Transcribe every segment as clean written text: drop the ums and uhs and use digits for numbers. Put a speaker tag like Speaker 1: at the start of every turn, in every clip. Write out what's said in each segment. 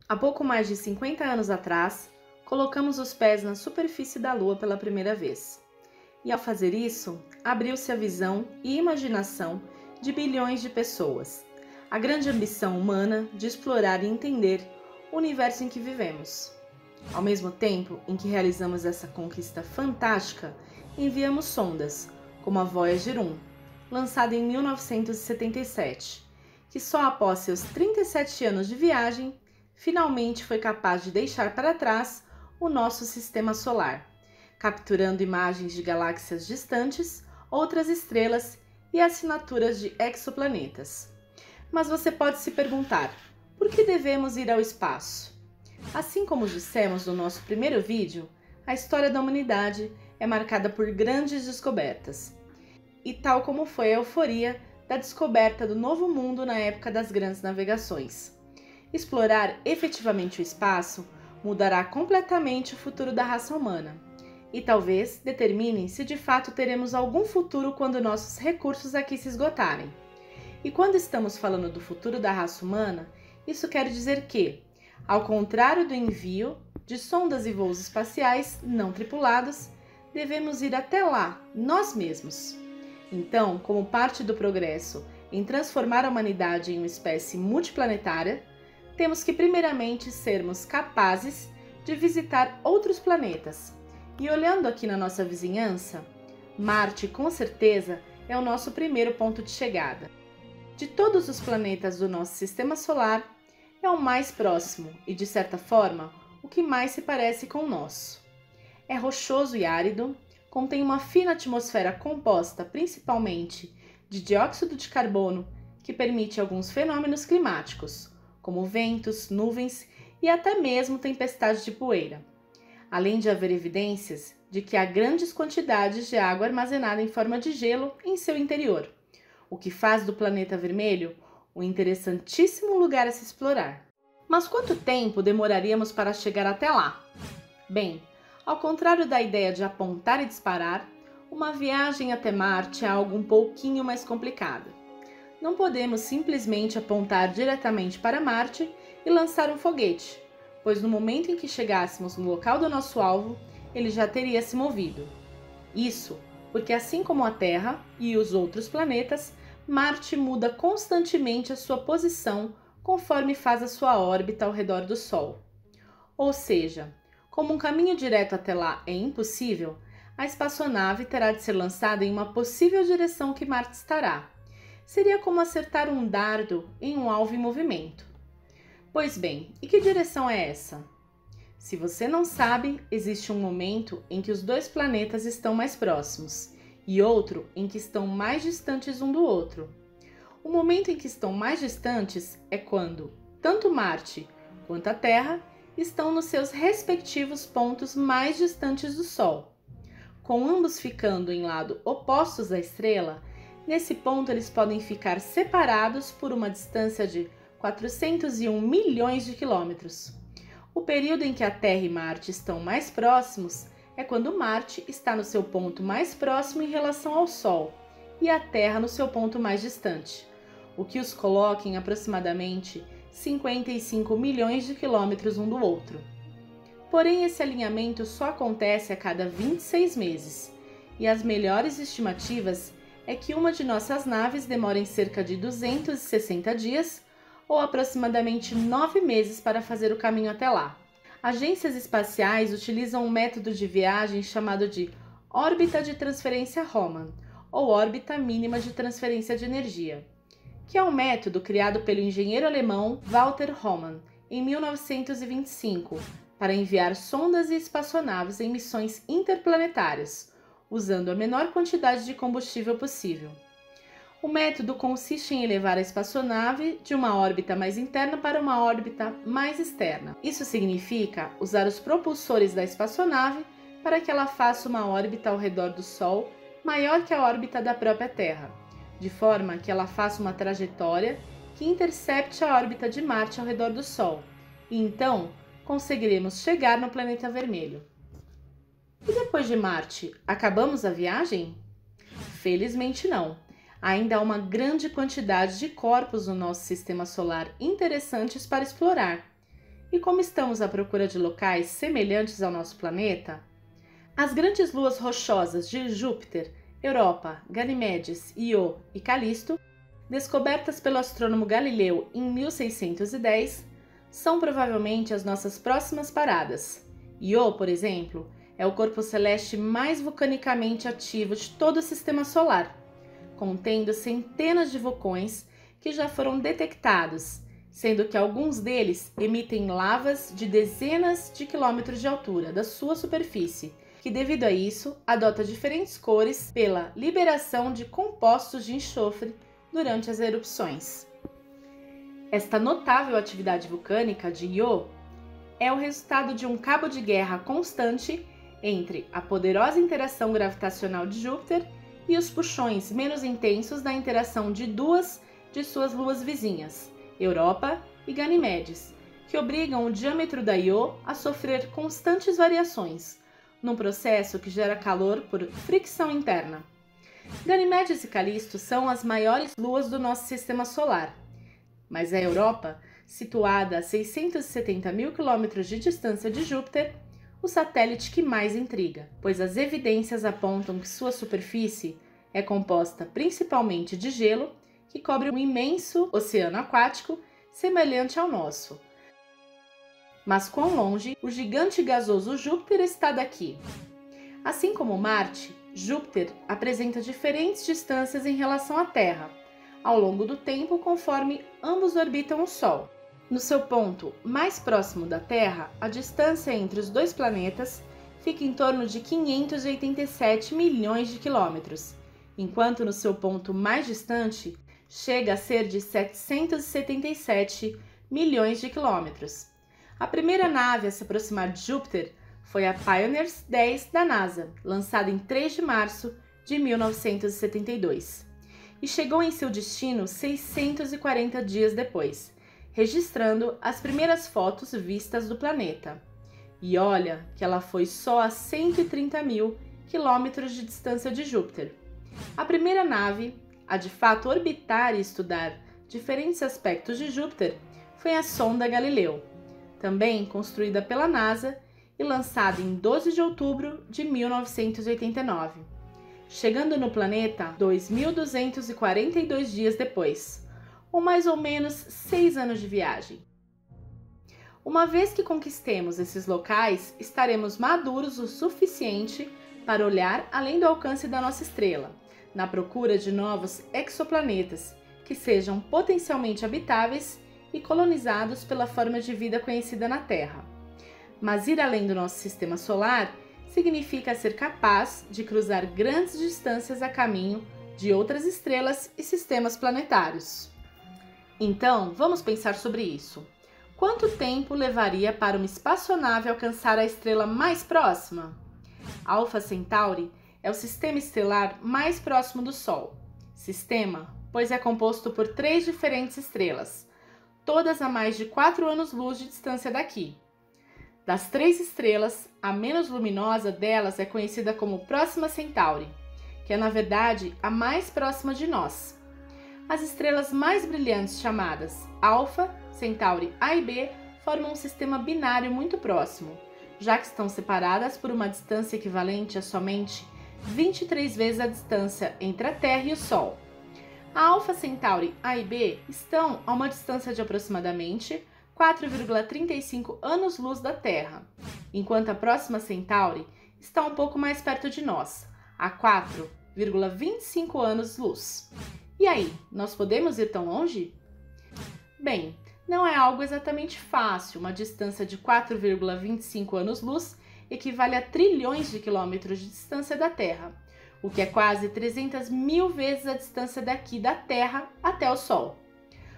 Speaker 1: Há pouco mais de 50 anos atrás, colocamos os pés na superfície da Lua pela primeira vez. E ao fazer isso, abriu-se a visão e imaginação de bilhões de pessoas. A grande ambição humana de explorar e entender o universo em que vivemos. Ao mesmo tempo em que realizamos essa conquista fantástica, enviamos sondas, como a Voyager 1, lançada em 1977, que só após seus 37 anos de viagem, finalmente foi capaz de deixar para trás o nosso sistema solar, capturando imagens de galáxias distantes, outras estrelas e assinaturas de exoplanetas. Mas você pode se perguntar, por que devemos ir ao espaço? Assim como dissemos no nosso primeiro vídeo, a história da humanidade é marcada por grandes descobertas. E tal como foi a euforia da descoberta do Novo Mundo na época das grandes navegações. Explorar efetivamente o espaço mudará completamente o futuro da raça humana e talvez determine se de fato teremos algum futuro quando nossos recursos aqui se esgotarem. E quando estamos falando do futuro da raça humana, isso quer dizer que, ao contrário do envio de sondas e voos espaciais não tripulados, devemos ir até lá, nós mesmos. Então, como parte do progresso em transformar a humanidade em uma espécie multiplanetária, temos que primeiramente sermos capazes de visitar outros planetas. E olhando aqui na nossa vizinhança, Marte com certeza é o nosso primeiro ponto de chegada. De todos os planetas do nosso sistema solar, é o mais próximo e, de certa forma, o que mais se parece com o nosso. É rochoso e árido, contém uma fina atmosfera composta principalmente de dióxido de carbono, que permite alguns fenômenos climáticos, como ventos, nuvens e até mesmo tempestades de poeira, além de haver evidências de que há grandes quantidades de água armazenada em forma de gelo em seu interior, o que faz do planeta vermelho um interessantíssimo lugar a se explorar. Mas quanto tempo demoraríamos para chegar até lá? Bem, ao contrário da ideia de apontar e disparar, uma viagem até Marte é algo um pouquinho mais complicado. Não podemos simplesmente apontar diretamente para Marte e lançar um foguete, pois no momento em que chegássemos no local do nosso alvo, ele já teria se movido. Isso porque, assim como a Terra e os outros planetas, Marte muda constantemente a sua posição conforme faz a sua órbita ao redor do Sol. Ou seja, como um caminho direto até lá é impossível, a espaçonave terá de ser lançada em uma possível direção que Marte estará. Seria como acertar um dardo em um alvo em movimento. Pois bem, e que direção é essa? Se você não sabe, existe um momento em que os dois planetas estão mais próximos e outro em que estão mais distantes um do outro. O momento em que estão mais distantes é quando tanto Marte quanto a Terra estão nos seus respectivos pontos mais distantes do Sol. Com ambos ficando em lados opostos da estrela, nesse ponto eles podem ficar separados por uma distância de 401 milhões de quilômetros. O período em que a Terra e Marte estão mais próximos é quando Marte está no seu ponto mais próximo em relação ao Sol e a Terra no seu ponto mais distante, o que os coloca em aproximadamente 55 milhões de quilômetros um do outro. Porém, esse alinhamento só acontece a cada 26 meses, e as melhores estimativas é que uma de nossas naves demora em cerca de 260 dias ou aproximadamente 9 meses para fazer o caminho até lá. Agências espaciais utilizam um método de viagem chamado de órbita de transferência Raman, ou órbita mínima de transferência de energia, que é um método criado pelo engenheiro alemão Walter Raman em 1925 para enviar sondas e espaçonaves em missões interplanetárias, usando a menor quantidade de combustível possível. O método consiste em elevar a espaçonave de uma órbita mais interna para uma órbita mais externa. Isso significa usar os propulsores da espaçonave para que ela faça uma órbita ao redor do Sol maior que a órbita da própria Terra, de forma que ela faça uma trajetória que intercepte a órbita de Marte ao redor do Sol, e então conseguiremos chegar no planeta vermelho. E depois de Marte, acabamos a viagem? Felizmente não. Ainda há uma grande quantidade de corpos no nosso sistema solar interessantes para explorar. E como estamos à procura de locais semelhantes ao nosso planeta, as grandes luas rochosas de Júpiter, Europa, Ganimedes, Io e Calisto, descobertas pelo astrônomo Galileu em 1610, são provavelmente as nossas próximas paradas. Io, por exemplo, é o corpo celeste mais vulcanicamente ativo de todo o sistema solar, contendo centenas de vulcões que já foram detectados, sendo que alguns deles emitem lavas de dezenas de quilômetros de altura da sua superfície, que devido a isso adota diferentes cores pela liberação de compostos de enxofre durante as erupções. Esta notável atividade vulcânica de Io é o resultado de um cabo de guerra constante entre a poderosa interação gravitacional de Júpiter e os puxões menos intensos da interação de duas de suas luas vizinhas, Europa e Ganimedes, que obrigam o diâmetro da Io a sofrer constantes variações, num processo que gera calor por fricção interna. Ganimedes e Calisto são as maiores luas do nosso sistema solar, mas a Europa, situada a 670 mil quilômetros de distância de Júpiter, o satélite que mais intriga, pois as evidências apontam que sua superfície é composta principalmente de gelo, que cobre um imenso oceano aquático semelhante ao nosso. Mas quão longe o gigante gasoso Júpiter está daqui? Assim como Marte, Júpiter apresenta diferentes distâncias em relação à Terra, ao longo do tempo conforme ambos orbitam o Sol. No seu ponto mais próximo da Terra, a distância entre os dois planetas fica em torno de 587 milhões de quilômetros, enquanto no seu ponto mais distante chega a ser de 777 milhões de quilômetros. A primeira nave a se aproximar de Júpiter foi a Pioneer 10 da NASA, lançada em 3 de março de 1972, e chegou em seu destino 640 dias depois, registrando as primeiras fotos vistas do planeta. E olha que ela foi só a 130 mil quilômetros de distância de Júpiter. A primeira nave a de fato orbitar e estudar diferentes aspectos de Júpiter foi a sonda Galileu, também construída pela NASA e lançada em 12 de outubro de 1989, chegando no planeta 2.242 dias depois, ou mais ou menos 6 anos de viagem. Uma vez que conquistemos esses locais, estaremos maduros o suficiente para olhar além do alcance da nossa estrela, na procura de novos exoplanetas que sejam potencialmente habitáveis e colonizados pela forma de vida conhecida na Terra. Mas ir além do nosso sistema solar significa ser capaz de cruzar grandes distâncias a caminho de outras estrelas e sistemas planetários. Então, vamos pensar sobre isso. Quanto tempo levaria para uma espaçonave alcançar a estrela mais próxima? Alpha Centauri é o sistema estelar mais próximo do Sol. Sistema, pois é composto por 3 diferentes estrelas, todas a mais de 4 anos-luz de distância daqui. Das 3 estrelas, a menos luminosa delas é conhecida como Próxima Centauri, que é na verdade a mais próxima de nós. As estrelas mais brilhantes, chamadas Alpha Centauri A e B, formam um sistema binário muito próximo, já que estão separadas por uma distância equivalente a somente 23 vezes a distância entre a Terra e o Sol. A Alpha Centauri A e B estão a uma distância de aproximadamente 4,35 anos-luz da Terra, enquanto a Próxima Centauri está um pouco mais perto de nós, a 4,25 anos-luz. E aí, nós podemos ir tão longe? Bem, não é algo exatamente fácil. Uma distância de 4,25 anos-luz equivale a trilhões de quilômetros de distância da Terra, o que é quase 300 mil vezes a distância daqui da Terra até o Sol.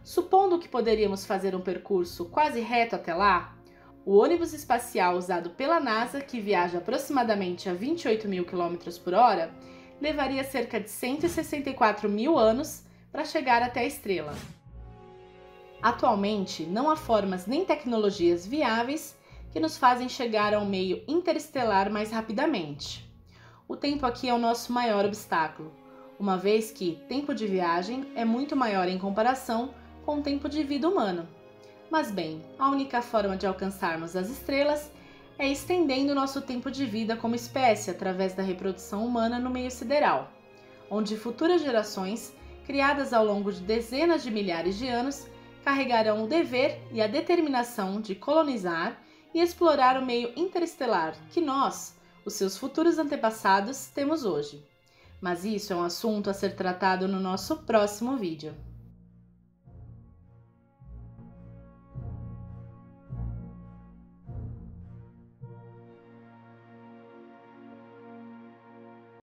Speaker 1: Supondo que poderíamos fazer um percurso quase reto até lá, o ônibus espacial usado pela NASA, que viaja aproximadamente a 28 mil km por hora, levaria cerca de 164 mil anos para chegar até a estrela. Atualmente, não há formas nem tecnologias viáveis que nos fazem chegar ao meio interestelar mais rapidamente. O tempo aqui é o nosso maior obstáculo, uma vez que tempo de viagem é muito maior em comparação com o tempo de vida humano. Mas bem, a única forma de alcançarmos as estrelas é estendendo nosso tempo de vida como espécie através da reprodução humana no meio sideral, onde futuras gerações, criadas ao longo de dezenas de milhares de anos, carregarão o dever e a determinação de colonizar e explorar o meio interestelar que nós, os seus futuros antepassados, temos hoje. Mas isso é um assunto a ser tratado no nosso próximo vídeo.